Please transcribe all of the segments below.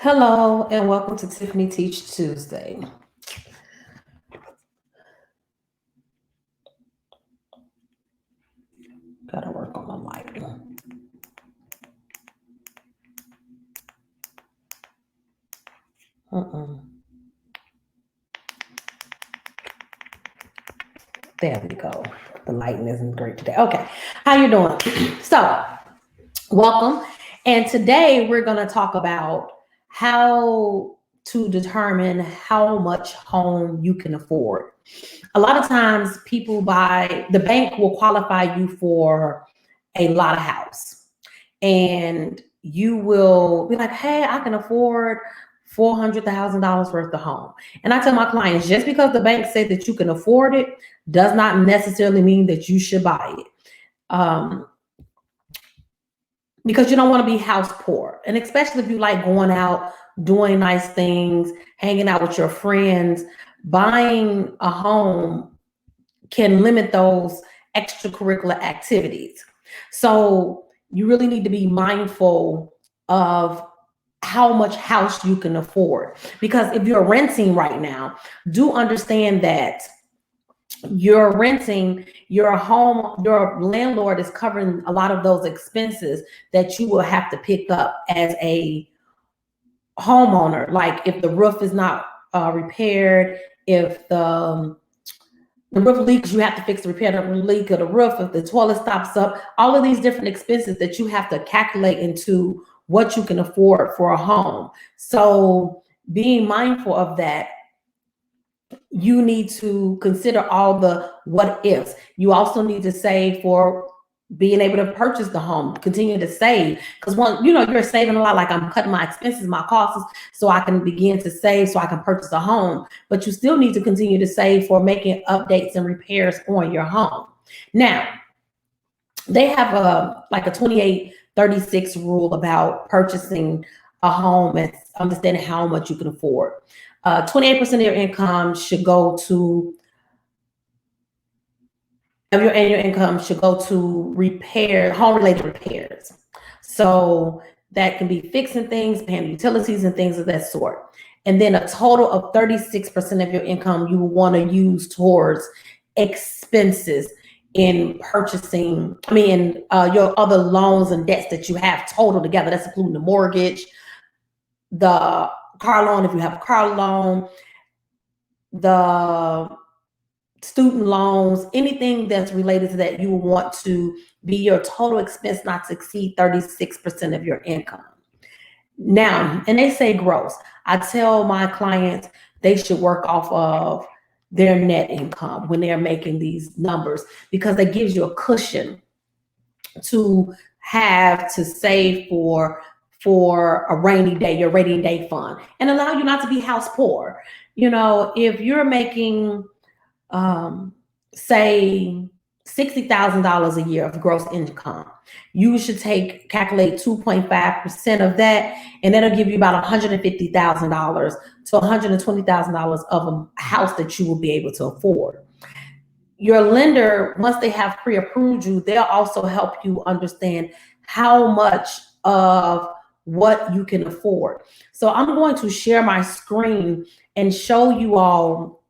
Hello and welcome to Tiffany Teach Tuesday. Gotta work on the lighting. Uh-uh. There we go. The lighting isn't great today. Okay, how you doing? So, welcome. And today we're gonna talk about how to determine how much home you can afford. A lot of times people buy, the bank will qualify you for a lot of house, and you will be like, hey, I can afford $400,000 worth of home. And I tell my clients, just because the bank said that you can afford it does not necessarily mean that you should buy it. Um, because you don't want to be house poor. And especially if you like going out, doing nice things, hanging out with your friends, buying a home can limit those extracurricular activities. So you really need to be mindful of how much house you can afford. Because if you're renting right now, do understand that you're renting your home, your landlord is covering a lot of those expenses that you will have to pick up as a homeowner. Like if the roof is not repaired, if the roof leaks, you have to fix the repair the leak of the roof. If the toilet stops up, all of these different expenses that you have to calculate into what you can afford for a home. So being mindful of that, you need to consider all the what ifs. You also need to save for being able to purchase the home, continue to save. Because one, you're saving a lot, like I'm cutting my expenses, my costs, so I can begin to save so I can purchase a home. But you still need to continue to save for making updates and repairs on your home. Now, they have a 28-36 rule about purchasing a home and understanding how much you can afford. 28% of your income should go to of your annual income should go to repair, home related repairs. So that can be fixing things, paying utilities and things of that sort. And then a total of 36% of your income you will want to use towards expenses in purchasing, your other loans and debts that you have total together. That's including the mortgage, the car loan, if you have a car loan, the student loans, anything that's related to that, you will want to be your total expense not to exceed 36% of your income. Now, and they say gross. I tell my clients they should work off of their net income when they're making these numbers, because that gives you a cushion to have to save for a rainy day, your rainy day fund, and allow you not to be house poor. If you're making say $60,000 a year of gross income, you should calculate 2.5% of that, and that'll give you about $150,000 to $120,000 of a house that you will be able to afford. Your lender, once they have pre-approved you, they'll also help you understand how much of what you can afford. So I'm going to share my screen and show you all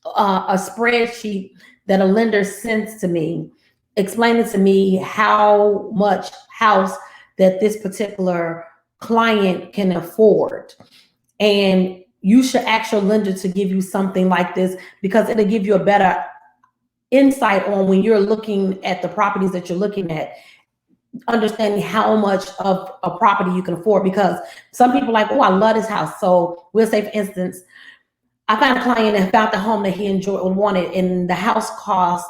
a spreadsheet that a lender sends to me, explaining to me how much house that this particular client can afford. And you should ask your lender to give you something like this, because it'll give you a better insight on when you're looking at the properties that you're looking at, understanding how much of a property you can afford. Because some people are like, oh, I love this house. So we'll say, for instance, I found a client that found the home that he enjoyed and wanted, and the house cost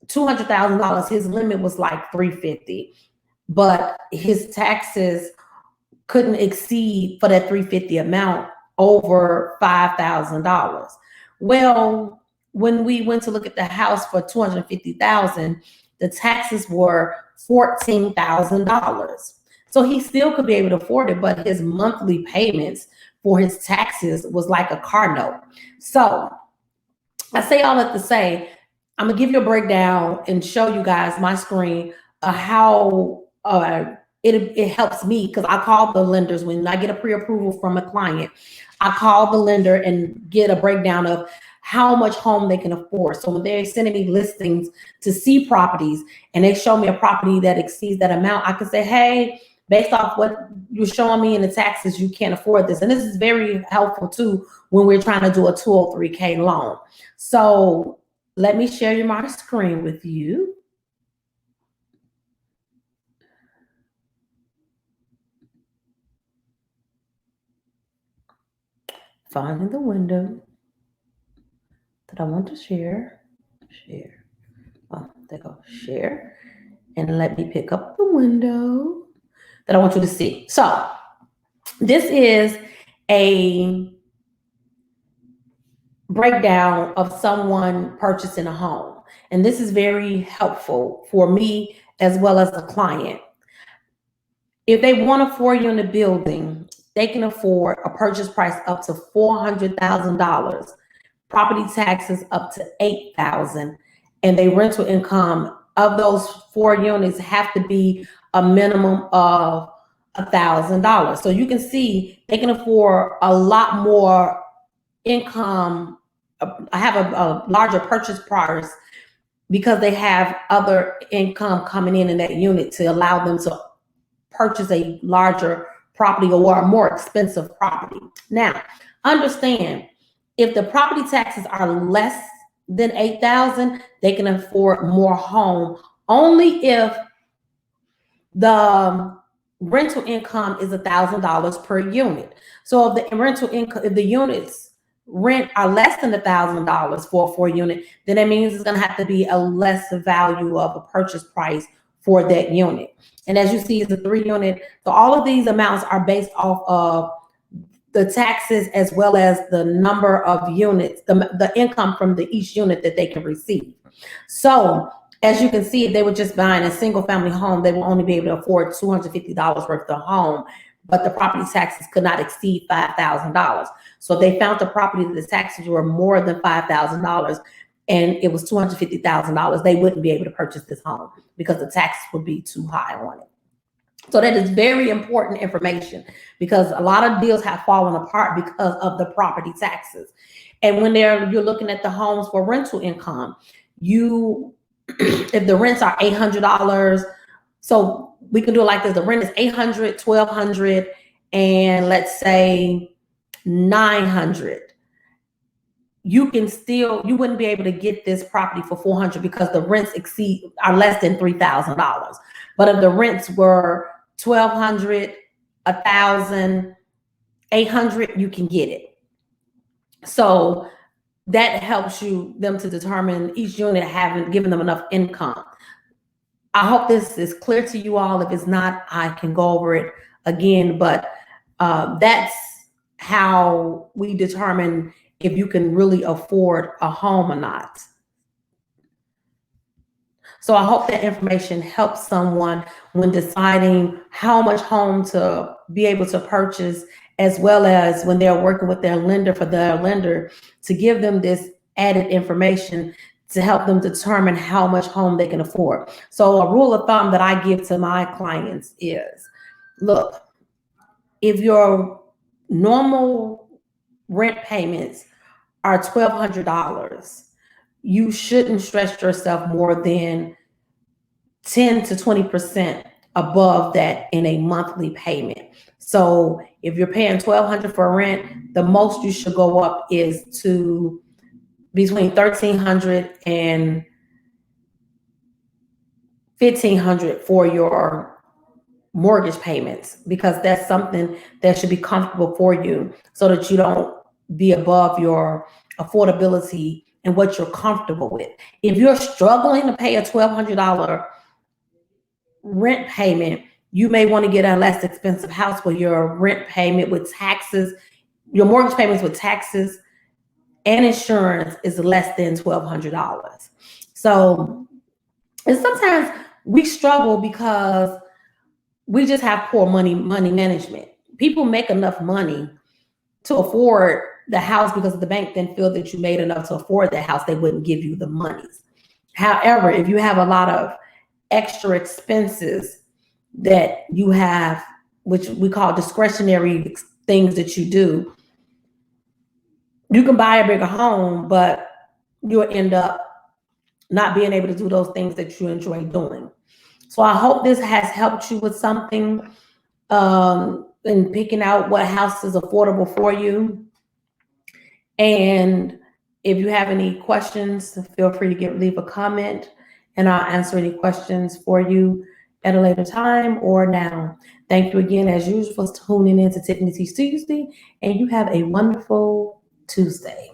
$200,000. His limit was like $350,000, but his taxes couldn't exceed for that $350,000 amount over $5,000. Well, when we went to look at the house for $250,000, the taxes were $14,000. So he still could be able to afford it, but his monthly payments for his taxes was like a car note. So I say all that to say, I'm gonna give you a breakdown and show you guys my screen how it helps me because I call the lenders when I get a pre-approval from a client. I call the lender and get a breakdown of how much home they can afford. So when they're sending me listings to see properties and they show me a property that exceeds that amount, I can say, hey, based off what you're showing me in the taxes, you can't afford this. And this is very helpful too when we're trying to do a 203K loan. So let me share my screen with you. Finding the window that I want to share. Share. Oh, there you go. Share. And let me pick up the window that I want you to see. So this is a breakdown of someone purchasing a home. And this is very helpful for me as well as the client. If they want a 4-unit building, they can afford a purchase price up to $400,000, property taxes up to $8,000, and their rental income of those 4 units have to be a minimum of $1,000. So you can see they can afford a lot more income. I have a larger purchase price because they have other income coming in that unit to allow them to purchase a larger property or a more expensive property. Now, understand, if the property taxes are less than $8,000, they can afford more home only if the rental income is $1,000 per unit. So if the rental income, if the units rent are less than $1,000 for a 4-unit, then that means it's going to have to be a less value of a purchase price for that unit. And as you see, it's a 3-unit. So all of these amounts are based off of the taxes as well as the number of units, the income from each unit that they can receive. So as you can see, if they were just buying a single family home, they will only be able to afford $250 worth of home, but the property taxes could not exceed $5,000. So if they found a property that the taxes were more than $5,000 and it was $250,000, they wouldn't be able to purchase this home because the taxes would be too high on it. So that is very important information because a lot of deals have fallen apart because of the property taxes. And when you're looking at the homes for rental income, if the rents are $800, so we can do it like this: the rent is $800, $1,200, and let's say $900. You wouldn't be able to get this property for $400 because the rents are less than $3,000. But if the rents were $1,200, $1,000, $800, you can get it. So that helps them to determine each unit giving them enough income. I hope this is clear to you all. If it's not, I can go over it again, but that's how we determine if you can really afford a home or not. So I hope that information helps someone when deciding how much home to be able to purchase, as well as when they're working with their lender to give them this added information to help them determine how much home they can afford. So a rule of thumb that I give to my clients is, look, if your normal rent payments are $1,200, you shouldn't stress yourself more than 10 to 20% above that in a monthly payment. So if you're paying $1,200 for rent, the most you should go up is to between $1,300 and $1,500 for your mortgage payments, because that's something that should be comfortable for you so that you don't be above your affordability and what you're comfortable with. If you're struggling to pay a $1,200 rent payment, you may want to get a less expensive house where your rent payment with taxes, your mortgage payments with taxes and insurance is less than $1,200. So, and sometimes we struggle because we just have poor money management. People make enough money to afford the house because the bank then feel that you made enough to afford that house, they wouldn't give you the monies. However, if you have a lot of extra expenses that you have, which we call discretionary things that you do, you can buy a bigger home, but you'll end up not being able to do those things that you enjoy doing. So I hope this has helped you with something in picking out what house is affordable for you. And if you have any questions, feel free to leave a comment, and I'll answer any questions for you at a later time or now. Thank you again, as usual, for tuning in to Tiffany Tuesday, and you have a wonderful Tuesday.